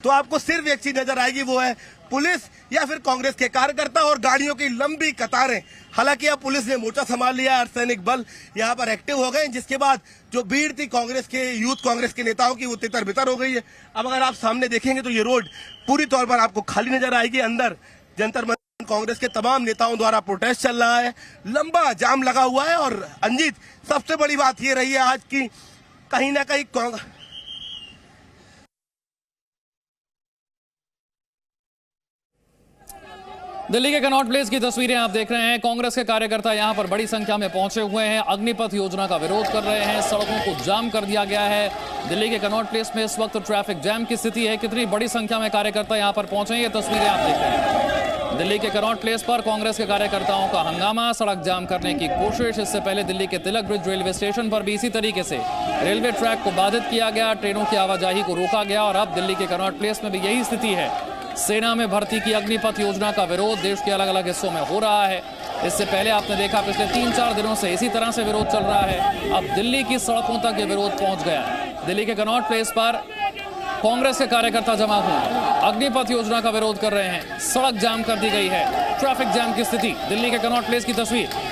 तो आपको सिर्फ एक चीज नजर आएगी, वो है पुलिस या फिर कांग्रेस के कार्यकर्ता और गाड़ियों की लंबी कतारें। हालांकि अब पुलिस ने मोर्चा संभाल लिया, अर्धसैनिक बल यहां पर एक्टिव हो गए, जिसके बाद जो भीड़ थी कांग्रेस के यूथ कांग्रेस के नेताओं की, वो तितर बितर हो गई है। अब अगर आप सामने देखेंगे तो ये रोड पूरी तौर पर आपको खाली नजर आएगी। अंदर जंतर मंतर कांग्रेस के तमाम नेताओं द्वारा प्रोटेस्ट चल रहा है, लंबा जाम लगा हुआ है। और अंजीत, सबसे बड़ी बात ये रही है आज की, कहीं ना कहीं दिल्ली के कनॉट प्लेस की तस्वीरें आप देख रहे हैं। कांग्रेस के कार्यकर्ता यहां पर बड़ी संख्या में पहुंचे हुए हैं, अग्निपथ योजना का विरोध कर रहे हैं, सड़कों को जाम कर दिया गया है। दिल्ली के कनॉट प्लेस में इस वक्त ट्रैफिक जैम की स्थिति है। कितनी बड़ी संख्या में कार्यकर्ता यहां पर पहुंचे हैं, ये तस्वीरें आप देख रहे हैं। दिल्ली के कनॉट प्लेस पर कांग्रेस के कार्यकर्ताओं का हंगामा, सड़क जाम करने की कोशिश। इससे पहले दिल्ली के तिलक ब्रिज रेलवे स्टेशन पर भी इसी तरीके से रेलवे ट्रैक को बाधित किया गया, ट्रेनों की आवाजाही को रोका गया। और अब दिल्ली के कनॉट प्लेस में भी यही स्थिति है। सेना में भर्ती की अग्निपथ योजना का विरोध देश के अलग अलग हिस्सों में हो रहा है। इससे पहले आपने देखा पिछले 3-4 दिनों से इसी तरह से विरोध चल रहा है। अब दिल्ली की सड़कों तक ये विरोध पहुंच गया है। दिल्ली के कनॉट प्लेस पर कांग्रेस के कार्यकर्ता जमा हुए, अग्निपथ योजना का विरोध कर रहे हैं, सड़क जाम कर दी गई है, ट्रैफिक जाम की स्थिति। दिल्ली के कनॉट प्लेस की तस्वीर।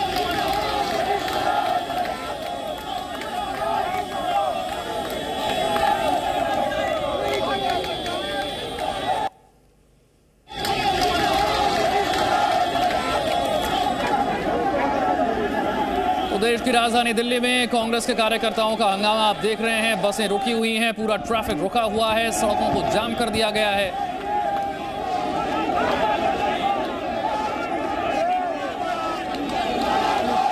देश की राजधानी दिल्ली में कांग्रेस के कार्यकर्ताओं का हंगामा आप देख रहे हैं। बसें रुकी हुई हैं, पूरा ट्रैफिक रुका हुआ है, सड़कों को जाम कर दिया गया है।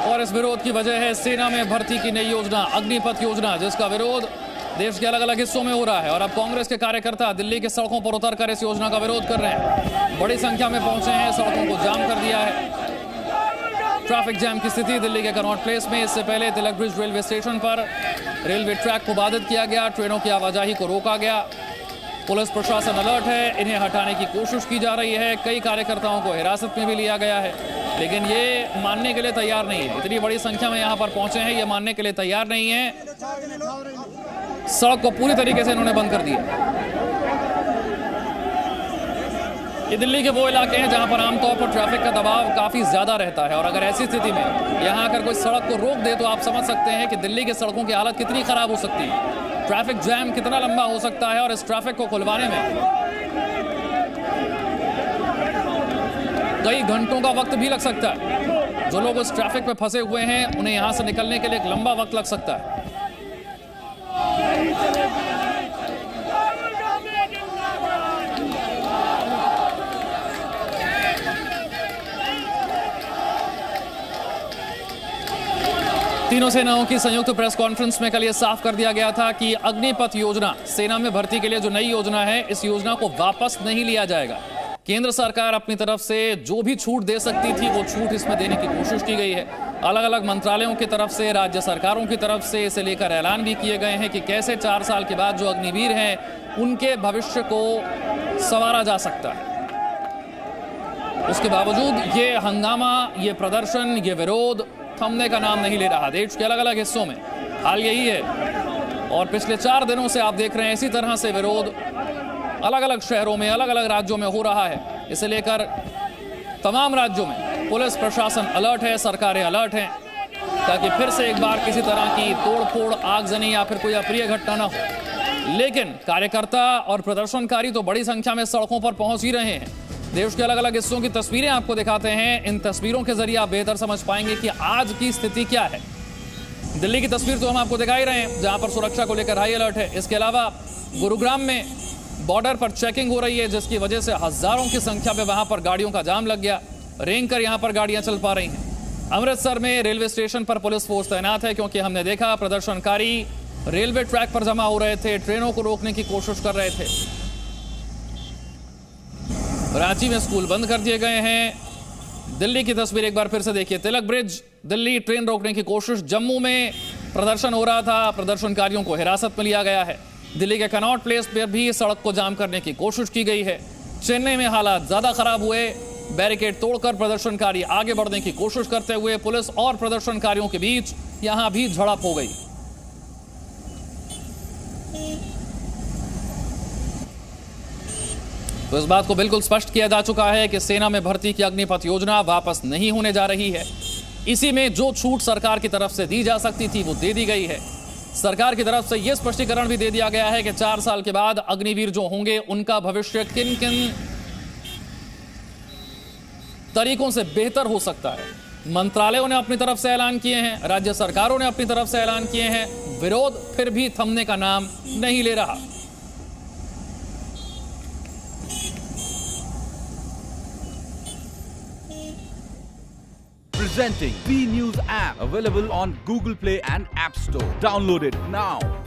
और इस विरोध की वजह है सेना में भर्ती की नई योजना अग्निपथ योजना, जिसका विरोध देश के अलग अलग हिस्सों में हो रहा है। और अब कांग्रेस के कार्यकर्ता दिल्ली के सड़कों पर उतरकर इस योजना का विरोध कर रहे हैं। बड़ी संख्या में पहुंचे हैं, सड़कों को जाम कर दिया है। ट्रैफिक जैम की स्थिति दिल्ली के कनॉट प्लेस में। इससे पहले तिलक ब्रिज रेलवे स्टेशन पर रेलवे ट्रैक को बाधित किया गया, ट्रेनों की आवाजाही को रोका गया। पुलिस प्रशासन अलर्ट है, इन्हें हटाने की कोशिश की जा रही है। कई कार्यकर्ताओं को हिरासत में भी लिया गया है, लेकिन ये मानने के लिए तैयार नहीं है। इतनी बड़ी संख्या में यहाँ पर पहुंचे हैं, ये मानने के लिए तैयार नहीं है। सड़क को पूरी तरीके से इन्होंने बंद कर दिया। ये दिल्ली के वो इलाके हैं जहां पर आमतौर पर ट्रैफिक का दबाव काफी ज्यादा रहता है। और अगर ऐसी स्थिति में यहां अगर कोई सड़क को रोक दे तो आप समझ सकते हैं कि दिल्ली के सड़कों की हालत कितनी खराब हो सकती है, ट्रैफिक जैम कितना लंबा हो सकता है। और इस ट्रैफिक को खुलवाने में कई घंटों का वक्त भी लग सकता है। जो लोग उस ट्रैफिक में फंसे हुए हैं उन्हें यहां से निकलने के लिए एक लंबा वक्त लग सकता है। तीनों सेनाओं की संयुक्त प्रेस कॉन्फ्रेंस में कल यह साफ कर दिया गया था कि अग्निपथ योजना सेना में भर्ती के लिए जो नई योजना है, इस योजना को वापस नहीं लिया जाएगा। केंद्र सरकार अपनी तरफ से जो भी छूट दे सकती थी वो छूट इसमें देने की कोशिश की गई है। अलग अलग मंत्रालयों की तरफ से, राज्य सरकारों की तरफ से इसे लेकर ऐलान भी किए गए हैं कि कैसे 4 साल के बाद जो अग्निवीर हैं उनके भविष्य को संवारा जा सकता है। उसके बावजूद ये हंगामा, ये प्रदर्शन, ये विरोध थमने का नाम नहीं ले रहा। देश के अलग अलग हिस्सों में हाल यही है। और पिछले 4 दिनों से आप देख रहे हैं इसी तरह से विरोध अलग अलग शहरों में, अलग अलग राज्यों में हो रहा है। इसे लेकर तमाम राज्यों में पुलिस प्रशासन अलर्ट है, सरकारें अलर्ट हैं, ताकि फिर से एक बार किसी तरह की तोड़फोड़, आगजनी या फिर कोई अप्रिय घटना न हो। लेकिन कार्यकर्ता और प्रदर्शनकारी तो बड़ी संख्या में सड़कों पर पहुंच ही रहे हैं। देश के अलग अलग हिस्सों की तस्वीरें आपको दिखाते हैं। इन तस्वीरों के जरिए आप बेहतर समझ पाएंगे कि आज की स्थिति क्या है। दिल्ली की तस्वीर तो हम आपको दिखा ही रहे हैं, जहां पर सुरक्षा को लेकर हाई अलर्ट है। इसके अलावा गुरुग्राम में बॉर्डर पर चेकिंग हो रही है, जिसकी वजह से हजारों की संख्या में वहां पर गाड़ियों का जाम लग गया। रेंग कर यहां पर गाड़ियां चल पा रही हैं। अमृतसर में रेलवे स्टेशन पर पुलिस फोर्स तैनात है, क्योंकि हमने देखा प्रदर्शनकारी रेलवे ट्रैक पर जमा हो रहे थे, ट्रेनों को रोकने की कोशिश कर रहे थे। रांची में स्कूल बंद कर दिए गए हैं। दिल्ली की तस्वीर एक बार फिर से देखिए। तिलक ब्रिज दिल्ली, ट्रेन रोकने की कोशिश। जम्मू में प्रदर्शन हो रहा था, प्रदर्शनकारियों को हिरासत में लिया गया है। दिल्ली के कनॉट प्लेस पर भी सड़क को जाम करने की कोशिश की गई है। चेन्नई में हालात ज्यादा खराब हुए, बैरिकेड तोड़कर प्रदर्शनकारी आगे बढ़ने की कोशिश करते हुए पुलिस और प्रदर्शनकारियों के बीच यहां भी झड़प हो गई। तो इस बात को बिल्कुल स्पष्ट किया जा चुका है कि सेना में भर्ती की अग्निपथ योजना वापस नहीं होने जा रही है। इसी में जो छूट सरकार की तरफ से दी जा सकती थी वो दे दी गई है। सरकार की तरफ से यह स्पष्टीकरण भी दे दिया गया है कि 4 साल के बाद अग्निवीर जो होंगे उनका भविष्य किन किन तरीकों से बेहतर हो सकता है। मंत्रालयों ने अपनी तरफ से ऐलान किए हैं, राज्य सरकारों ने अपनी तरफ से ऐलान किए हैं, विरोध फिर भी थमने का नाम नहीं ले रहा। Presenting B News app, available on Google Play and App Store. Download it now.